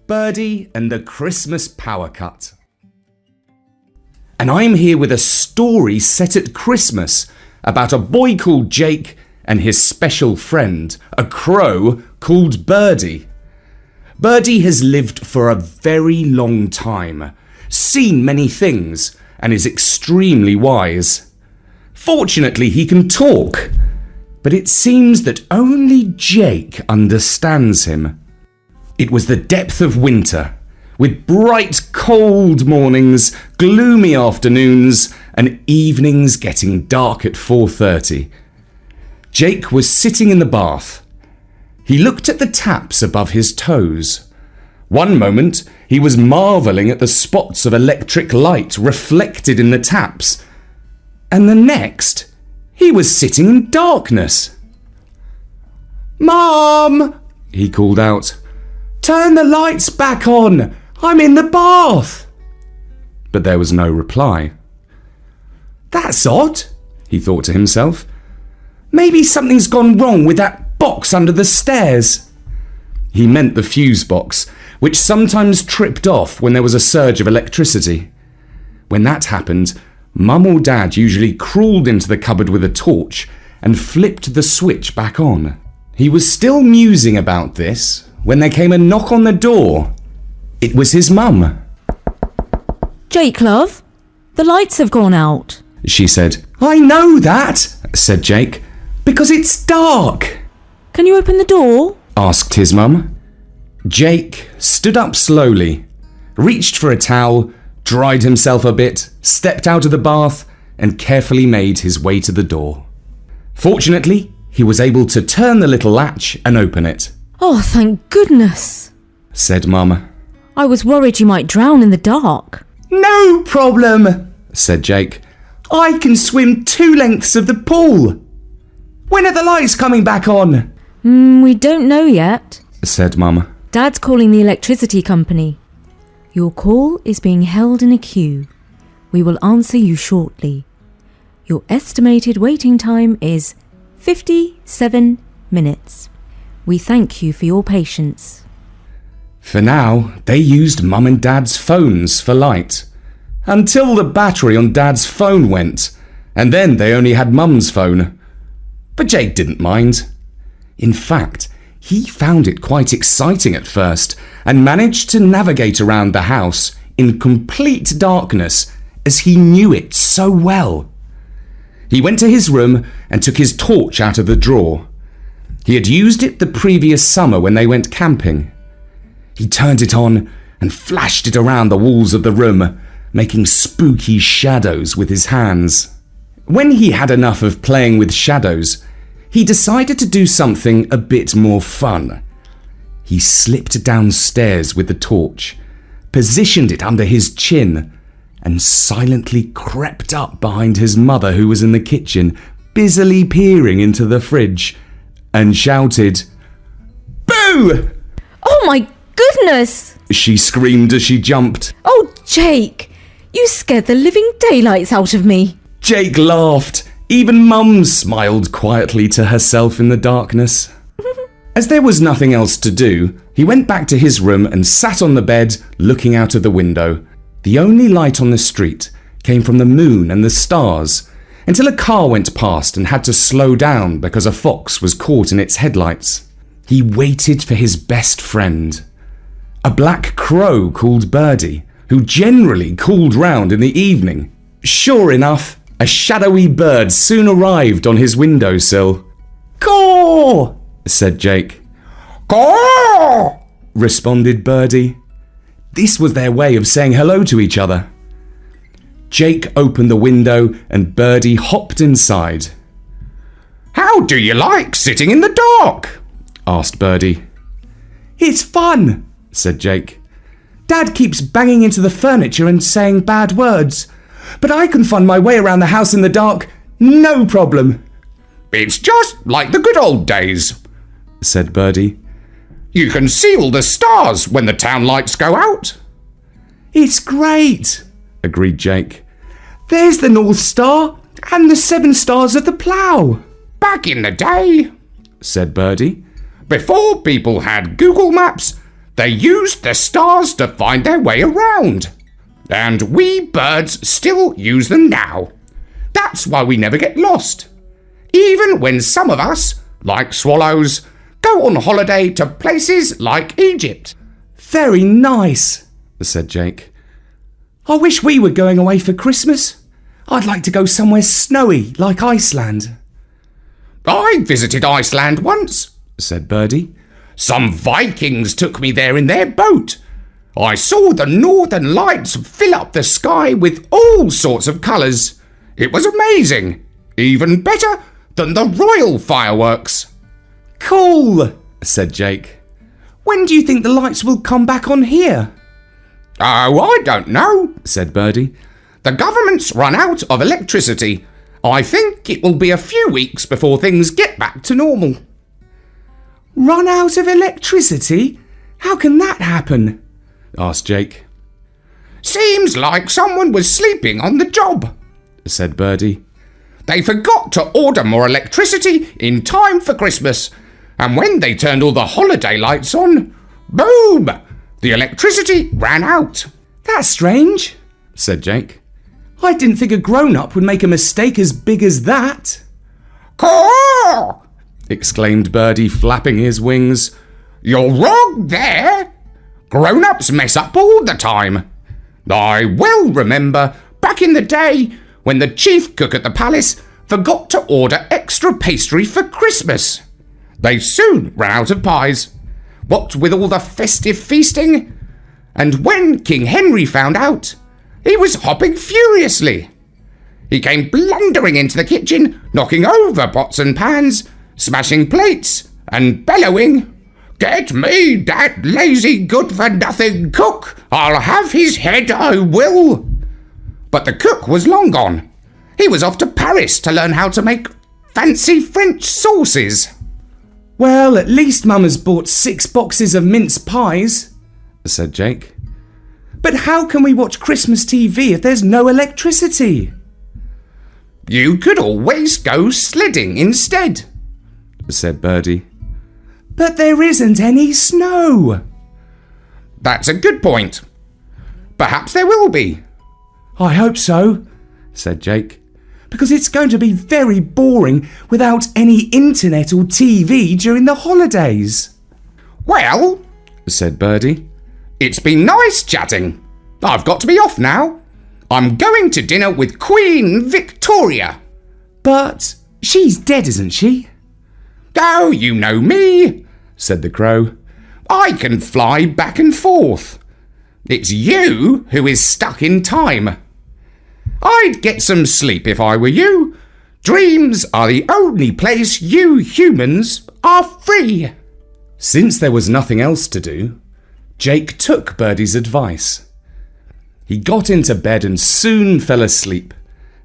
Birdy and the Christmas Power Cut. And I'm here with a story set at Christmas about a boy called Jake and his special friend, a crow called Birdy. Birdy has lived for a very long time, seen many things, and is extremely wise. Fortunately, he can talk, but it seems that only Jake understands him. It was the depth of winter, with bright, cold mornings, gloomy afternoons, and evenings getting dark at 4:30. Jake was sitting in the bath. He looked at the taps above his toes. One moment, he was marvelling at the spots of electric light reflected in the taps, and the next, he was sitting in darkness. "Mom!" he called out. "Turn the lights back on! I'm in the bath!" But there was no reply. "That's odd," he thought to himself. "Maybe something's gone wrong with that box under the stairs." He meant the fuse box, which sometimes tripped off when there was a surge of electricity. When that happened, Mum or Dad usually crawled into the cupboard with a torch and flipped the switch back on. He was still musing about this when there came a knock on the door. It was his mum. "Jake, love, the lights have gone out," she said. "I know that," said Jake, "because it's dark." "Can you open the door?" asked his mum. Jake stood up slowly, reached for a towel, dried himself a bit, stepped out of the bath, and carefully made his way to the door. Fortunately, he was able to turn the little latch and open it. "Oh, thank goodness," said Mum. "I was worried you might drown in the dark." "No problem," said Jake. "I can swim 2 lengths of the pool. When are the lights coming back on?" We don't know yet," said Mum. "Dad's calling the electricity company. Your call is being held in a queue. We will answer you shortly. Your estimated waiting time is 57 minutes. We thank you for your patience." For now, they used Mum and Dad's phones for light, until the battery on Dad's phone went, and then they only had Mum's phone. But Jake didn't mind. In fact, he found it quite exciting at first and managed to navigate around the house in complete darkness as he knew it so well. He went to his room and took his torch out of the drawer. He had used it the previous summer when they went camping. He turned it on and flashed it around the walls of the room, making spooky shadows with his hands. When he had enough of playing with shadows, he decided to do something a bit more fun. He slipped downstairs with the torch, positioned it under his chin, and silently crept up behind his mother, who was in the kitchen, busily peering into the fridge, and shouted, "Boo!" "Oh my goodness!" she screamed as she jumped. "Oh, Jake, you scared the living daylights out of me." Jake laughed. Even Mum smiled quietly to herself in the darkness. As there was nothing else to do, he went back to his room and sat on the bed, looking out of the window. The only light on the street came from the moon and the stars, until a car went past and had to slow down because a fox was caught in its headlights. He waited for his best friend, a black crow called Birdy, who generally called round in the evening. Sure enough, a shadowy bird soon arrived on his windowsill. "Caw!" said Jake. "Caw!" responded Birdy. This was their way of saying hello to each other. Jake opened the window and Birdy hopped inside. "How do you like sitting in the dark?" asked Birdy. "It's fun," said Jake. "Dad keeps banging into the furniture and saying bad words, but I can find my way around the house in the dark, no problem." "It's just like the good old days," said Birdy. "You can see all the stars when the town lights go out." "It's great," agreed Jake. "There's the North Star, And the 7 stars of the plough. Back in the day, said Birdy, before people had Google Maps, they used the stars to find their way around. And we birds still use them now. That's why we never get lost. Even when some of us, like swallows, go on holiday to places like Egypt. Very nice, said Jake. I wish we were going away for Christmas. I'd like to go somewhere snowy, like Iceland. I visited Iceland once, said Birdy. Some Vikings took me there in their boat. I saw the northern lights fill up the sky with all sorts of colours. It was amazing. Even better than the royal fireworks. Cool, said Jake. When do you think the lights will come back on here? Oh, I don't know, said Birdy. The government's run out of electricity. I think it will be a few weeks before things get back to normal. Run out of electricity? How can that happen? Asked Jake. Seems like someone was sleeping on the job, said Birdy. They forgot to order more electricity in time for Christmas, and when they turned all the holiday lights on, boom! The electricity ran out. That's strange, said Jake. I didn't think a grown-up would make a mistake as big as that. Caw! Exclaimed Birdy, flapping his wings. You're wrong there. Grown-ups mess up all the time. I well remember back in the day when the chief cook at the palace forgot to order extra pastry for Christmas. They soon ran out of pies, what with all the festive feasting. And when King Henry found out, he was hopping furiously. He came blundering into the kitchen, knocking over pots and pans, smashing plates, and bellowing, "Get me that lazy good-for-nothing cook! I'll have his head, I will!" But the cook was long gone. He was off to Paris to learn how to make fancy French sauces. Well, at least Mum has bought 6 boxes of mince pies, said Jake. But how can we watch Christmas TV if there's no electricity? You could always go sledding instead, said Birdy. But there isn't any snow. That's a good point. Perhaps there will be. I hope so, said Jake, because it's going to be very boring without any internet or TV during the holidays. Well, said Birdy, it's been nice chatting. I've got to be off now. I'm going to dinner with Queen Victoria. But she's dead, isn't she? Oh, you know me, said the crow. I can fly back and forth. It's you who is stuck in time. I'd get some sleep if I were you. Dreams are the only place you humans are free. Since there was nothing else to do, Jake took Birdy's advice. He got into bed and soon fell asleep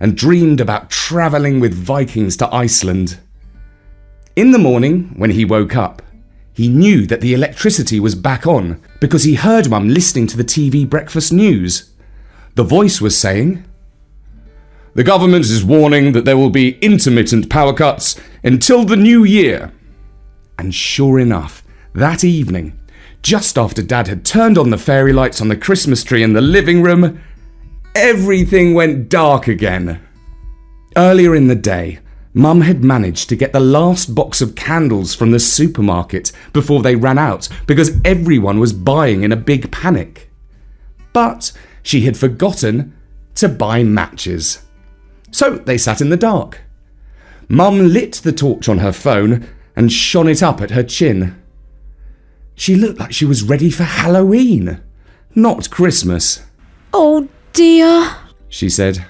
and dreamed about travelling with Vikings to Iceland. In the morning, when he woke up, he knew that the electricity was back on because he heard Mum listening to the TV breakfast news. The voice was saying, "The government is warning that there will be intermittent power cuts until the new year." And sure enough, that evening, just after Dad had turned on the fairy lights on the Christmas tree in the living room, everything went dark again. Earlier in the day, Mum had managed to get the last box of candles from the supermarket before they ran out because everyone was buying in a big panic. But she had forgotten to buy matches. So they sat in the dark. Mum lit the torch on her phone and shone it up at her chin. She looked like she was ready for Halloween, not Christmas. Oh dear, she said.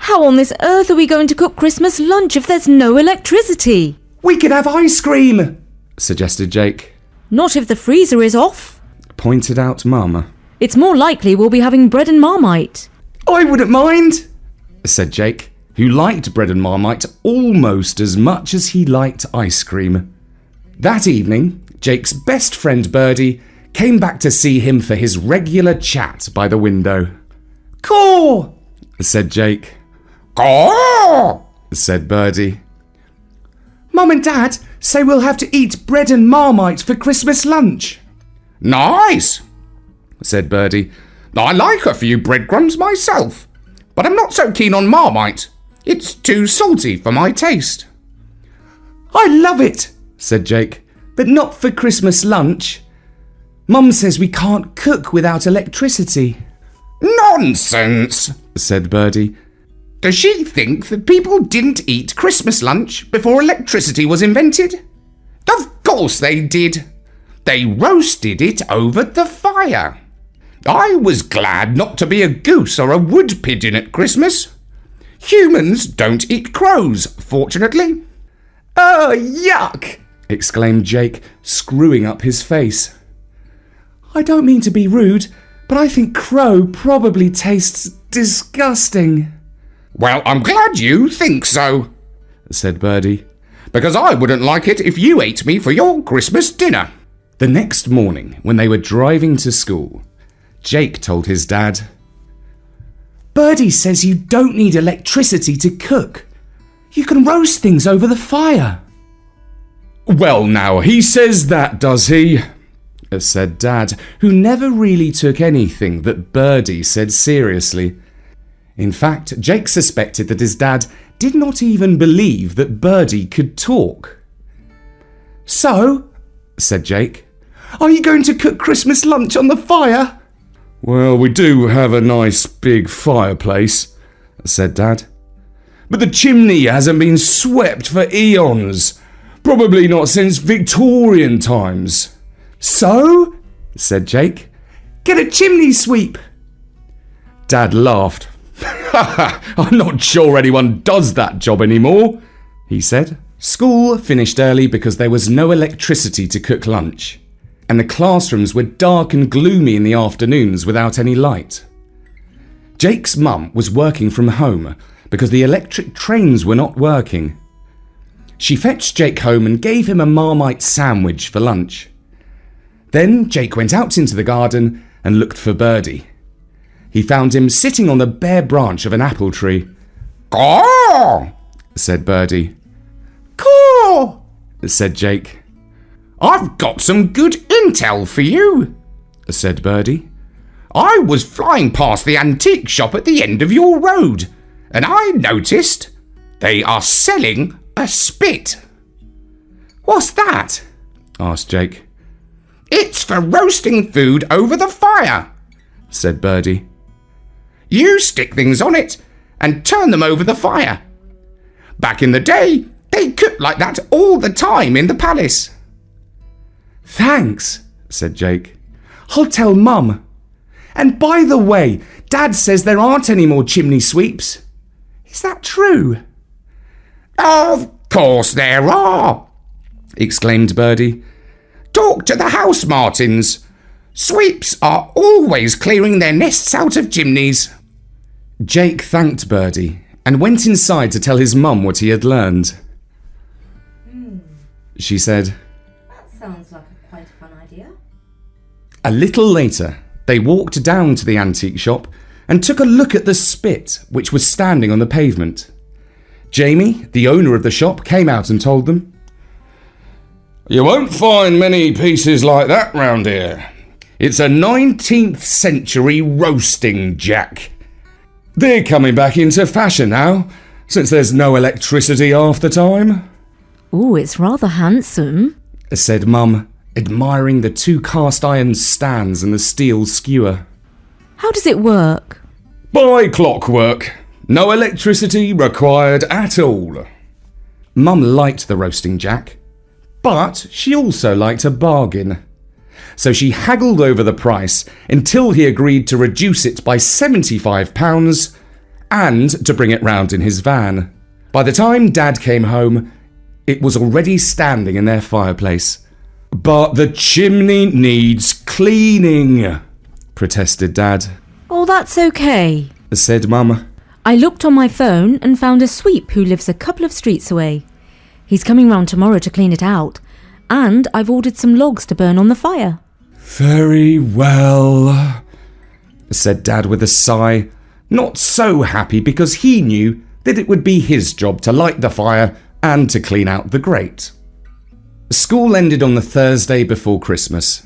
How on this earth are we going to cook Christmas lunch if there's no electricity? We could have ice cream, suggested Jake. Not if the freezer is off, pointed out Mum. It's more likely we'll be having bread and Marmite. I wouldn't mind, said Jake, who liked bread and Marmite almost as much as he liked ice cream. That evening, Jake's best friend Birdy came back to see him for his regular chat by the window. "Caw," said Jake. "Caw," said Birdy. Mum and Dad say we'll have to eat bread and Marmite for Christmas lunch. Nice, said Birdy. I like a few breadcrumbs myself, but I'm not so keen on Marmite. It's too salty for my taste. I love it, said Jake, but not for Christmas lunch. Mum says we can't cook without electricity. Nonsense, said Birdy. Does she think that people didn't eat Christmas lunch before electricity was invented? Of course they did. They roasted it over the fire. I was glad not to be a goose or a wood pigeon at Christmas. Humans don't eat crows, fortunately. Oh, yuck! Exclaimed Jake, screwing up his face. I don't mean to be rude, but I think crow probably tastes disgusting. Well, I'm glad you think so, said Birdy, because I wouldn't like it if you ate me for your Christmas dinner. The next morning, when they were driving to school, Jake told his dad, Birdy says you don't need electricity to cook. You can roast things over the fire. Well, now, he says that, does he? Said Dad, who never really took anything that Birdy said seriously. In fact, Jake suspected that his dad did not even believe that Birdy could talk. So, said Jake, are you going to cook Christmas lunch on the fire? Well, we do have a nice big fireplace, said Dad. But the chimney hasn't been swept for eons. Probably not since Victorian times. So, said Jake, get a chimney sweep. Dad laughed. I'm not sure anyone does that job anymore, he said. School finished early because there was no electricity to cook lunch, and the classrooms were dark and gloomy in the afternoons without any light. Jake's mum was working from home because the electric trains were not working. She fetched Jake home and gave him a Marmite sandwich for lunch. Then Jake went out into the garden and looked for Birdy. He found him sitting on the bare branch of an apple tree. Caw, said Birdy. caw, Said Jake. I've got some good intel for you, Said Birdy. I was flying past the antique shop at the end of your road, and I noticed they are selling a spit. What's that? Asked Jake. It's for roasting food over the fire, Said Birdy. You stick things on it and turn them over the fire. Back in the day, they cooked like that all the time in the palace. Thanks, said Jake. I'll tell Mum. And by the way, Dad says there aren't any more chimney sweeps. Is that true? Of course there are, exclaimed Birdy. Talk to the house martins. Sweeps are always clearing their nests out of chimneys. Jake thanked Birdy and went inside to tell his mum what he had learned. She said, That sounds like quite a fun idea. A little later, they walked down to the antique shop and took a look at the spit which was standing on the pavement. Jamie, the owner of the shop, came out and told them, You won't find many pieces like that round here. It's a 19th century roasting jack. They're coming back into fashion now, since there's no electricity half the time. Oh, it's rather handsome, Said Mum, admiring the 2 cast iron stands and the steel skewer. How does it work? By clockwork. No electricity required at all. Mum liked the roasting jack, but she also liked a bargain. So she haggled over the price until he agreed to reduce it by £75 and to bring it round in his van. By the time Dad came home, it was already standing in their fireplace. But the chimney needs cleaning, protested Dad. Oh, that's okay. Said Mum. I looked on my phone and found a sweep who lives a couple of streets away. He's coming round tomorrow to clean it out, and I've ordered some logs to burn on the fire. Very well, said Dad with a sigh, not so happy because he knew that it would be his job to light the fire and to clean out the grate. School ended on the Thursday before Christmas.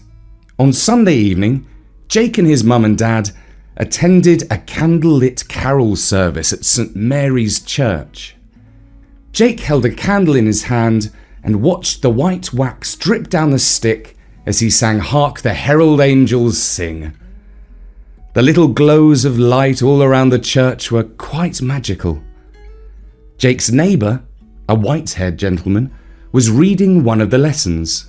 On Sunday evening, Jake and his mum and dad attended a candlelit carol service at St. Mary's Church. Jake held a candle in his hand and watched the white wax drip down the stick as he sang "Hark the Herald Angels Sing." The little glows of light all around the church were quite magical. Jake's neighbour, a white-haired gentleman, was reading one of the lessons.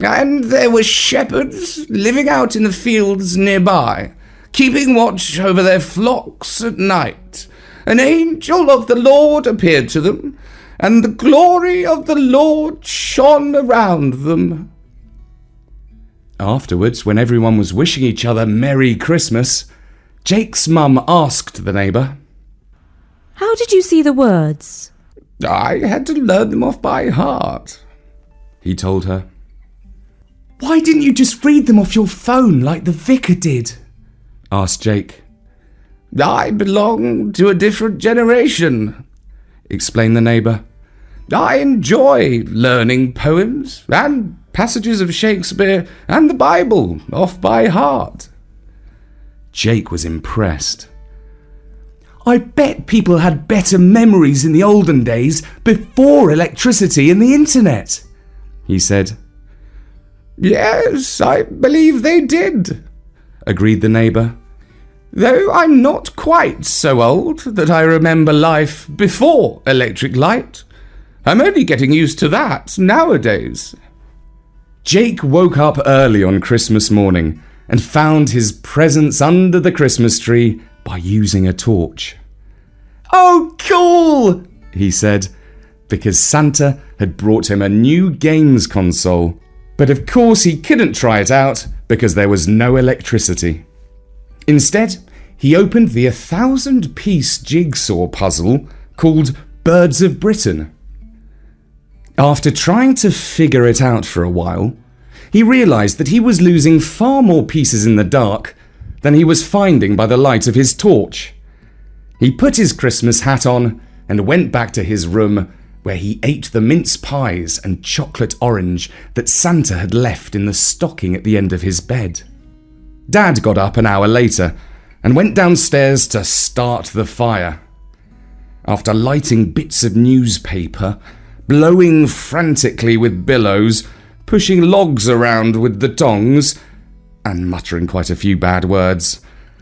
"And there were shepherds living out in the fields nearby, keeping watch over their flocks at night. An angel of the Lord appeared to them, and the glory of the Lord shone around them." Afterwards, when everyone was wishing each other Merry Christmas, Jake's mum asked the neighbour, How did you see the words? "I had to learn them off by heart," he told her. Why didn't you just read them off your phone like the vicar did? Asked Jake. "I belong to a different generation," explained the neighbour. "I enjoy learning poems and passages of Shakespeare and the Bible off by heart." Jake was impressed. I bet people had better memories in the olden days before electricity and the internet, he said. "Yes, I believe they did," agreed the neighbour. "Though I'm not quite so old that I remember life before electric light. I'm only getting used to that nowadays." Jake woke up early on Christmas morning and found his presents under the Christmas tree by using a torch. Oh, cool, he said, because Santa had brought him a new games console. But of course he couldn't try it out because there was no electricity. Instead, he opened the 1,000-piece jigsaw puzzle called Birds of Britain. After trying to figure it out for a while, he realised that he was losing far more pieces in the dark than he was finding by the light of his torch. He put his Christmas hat on and went back to his room, where he ate the mince pies and chocolate orange that Santa had left in the stocking at the end of his bed. Dad got up an hour later and went downstairs to start the fire. After lighting bits of newspaper, blowing frantically with billows, pushing logs around with the tongs, and muttering quite a few bad words,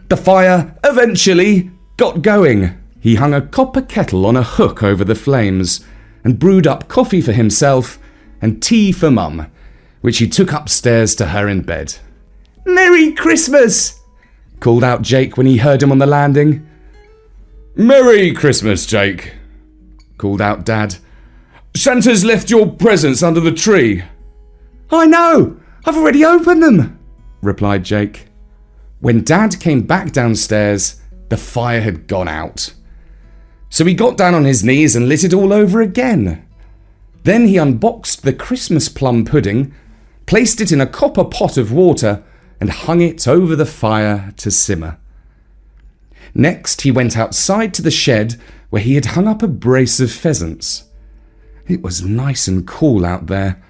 the fire eventually got going. He hung a copper kettle on a hook over the flames and brewed up coffee for himself and tea for Mum, which he took upstairs to her in bed. "Merry Christmas!" called out Jake when he heard him on the landing. "Merry Christmas, Jake," called out Dad. "Santa's left your presents under the tree." "I know! I've already opened them," replied Jake. When Dad came back downstairs, the fire had gone out. So he got down on his knees and lit it all over again. Then he unboxed the Christmas plum pudding, placed it in a copper pot of water, and hung it over the fire to simmer. Next, he went outside to the shed where he had hung up a brace of pheasants. It was nice and cool out there.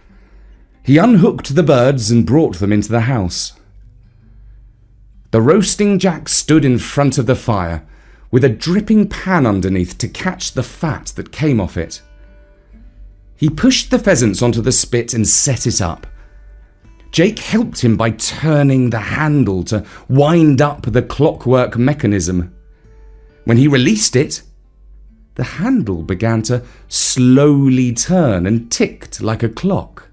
He unhooked the birds and brought them into the house. The roasting jack stood in front of the fire, with a dripping pan underneath to catch the fat that came off it. He pushed the pheasants onto the spit and set it up. Jake helped him by turning the handle to wind up the clockwork mechanism. When he released it, the handle began to slowly turn and ticked like a clock.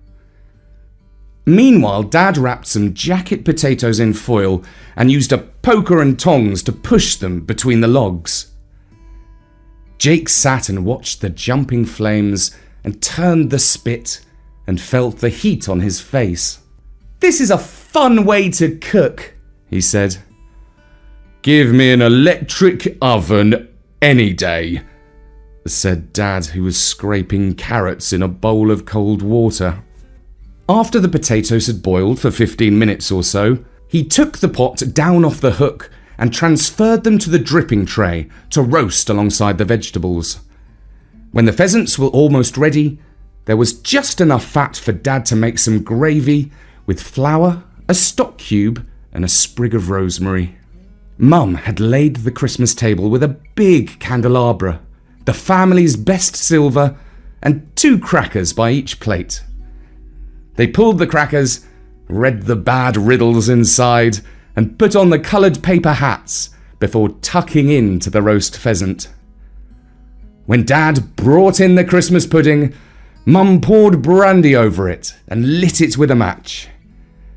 Meanwhile, Dad wrapped some jacket potatoes in foil and used a poker and tongs to push them between the logs. Jake sat and watched the jumping flames and turned the spit and felt the heat on his face. "This is a fun way to cook," he said. "Give me an electric oven any day," said Dad, who was scraping carrots in a bowl of cold water. After the potatoes had boiled for 15 minutes or so, he took the pot down off the hook and transferred them to the dripping tray to roast alongside the vegetables. When the pheasants were almost ready, there was just enough fat for Dad to make some gravy with flour, a stock cube, and a sprig of rosemary. Mum had laid the Christmas table with a big candelabra, the family's best silver, and 2 crackers by each plate. They pulled the crackers, read the bad riddles inside, and put on the coloured paper hats before tucking into the roast pheasant. When Dad brought in the Christmas pudding, Mum poured brandy over it and lit it with a match.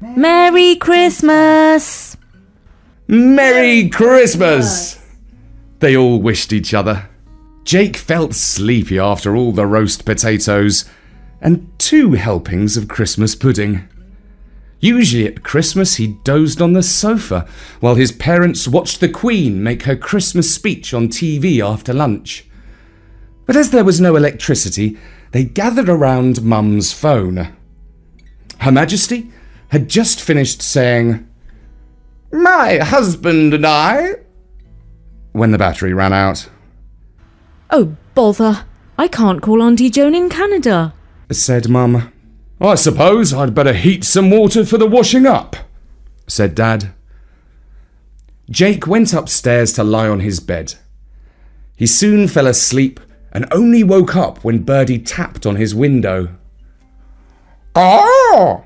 Merry Christmas! Merry Christmas! They all wished each other. Jake felt sleepy after all the roast potatoes and 2 helpings of Christmas pudding. Usually at Christmas he dozed on the sofa while his parents watched the Queen make her Christmas speech on TV after lunch. But as there was no electricity, they gathered around Mum's phone. Her Majesty had just finished saying, "My husband and I," when the battery ran out. Oh, bother. I can't call Auntie Joan in Canada, said Mum. "I suppose I'd better heat some water for the washing up," said Dad. Jake went upstairs to lie on his bed. He soon fell asleep and only woke up when Birdy tapped on his window. Oh!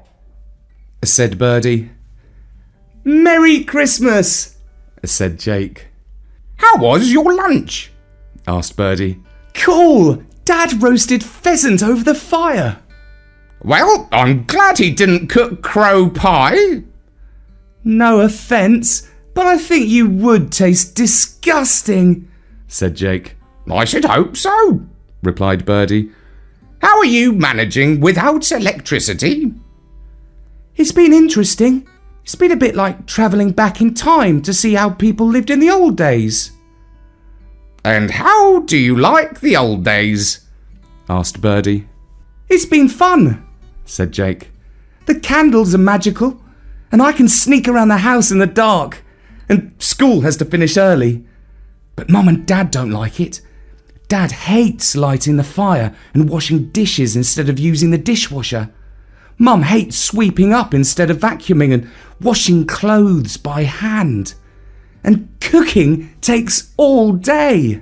said Birdy. "Merry Christmas!" said Jake. How was your lunch? asked Birdy. "Cool! Dad roasted pheasant over the fire." Well, I'm glad he didn't cook crow pie. "No offence, but I think you would taste disgusting," said Jake. I should hope so, replied Birdy. How are you managing without electricity? "It's been interesting. It's been a bit like travelling back in time to see how people lived in the old days." And how do you like the old days? asked Birdy. "It's been fun," said Jake. "The candles are magical, and I can sneak around the house in the dark, and school has to finish early. But Mum and Dad don't like it. Dad hates lighting the fire and washing dishes instead of using the dishwasher. Mum hates sweeping up instead of vacuuming and washing clothes by hand. And cooking takes all day."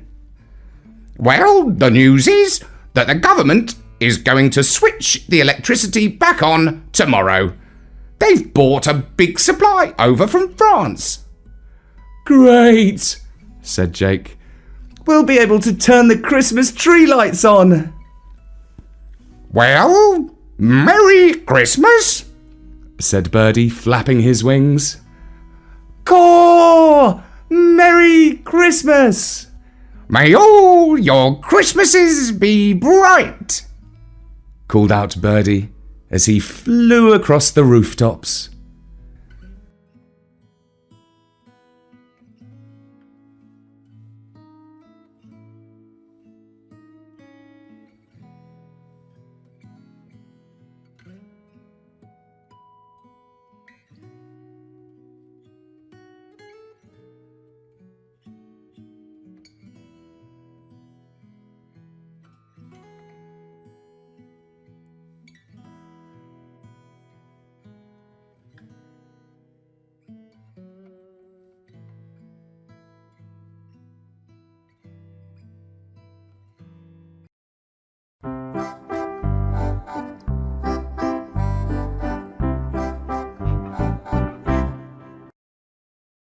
Well, the news is that the government is going to switch the electricity back on tomorrow. They've bought a big supply over from France. "Great," said Jake. "We'll be able to turn the Christmas tree lights on." Well, Merry Christmas, said Birdy, flapping his wings. "Caw! Merry Christmas!" may all your Christmases be bright, called out Birdy as he flew across the rooftops.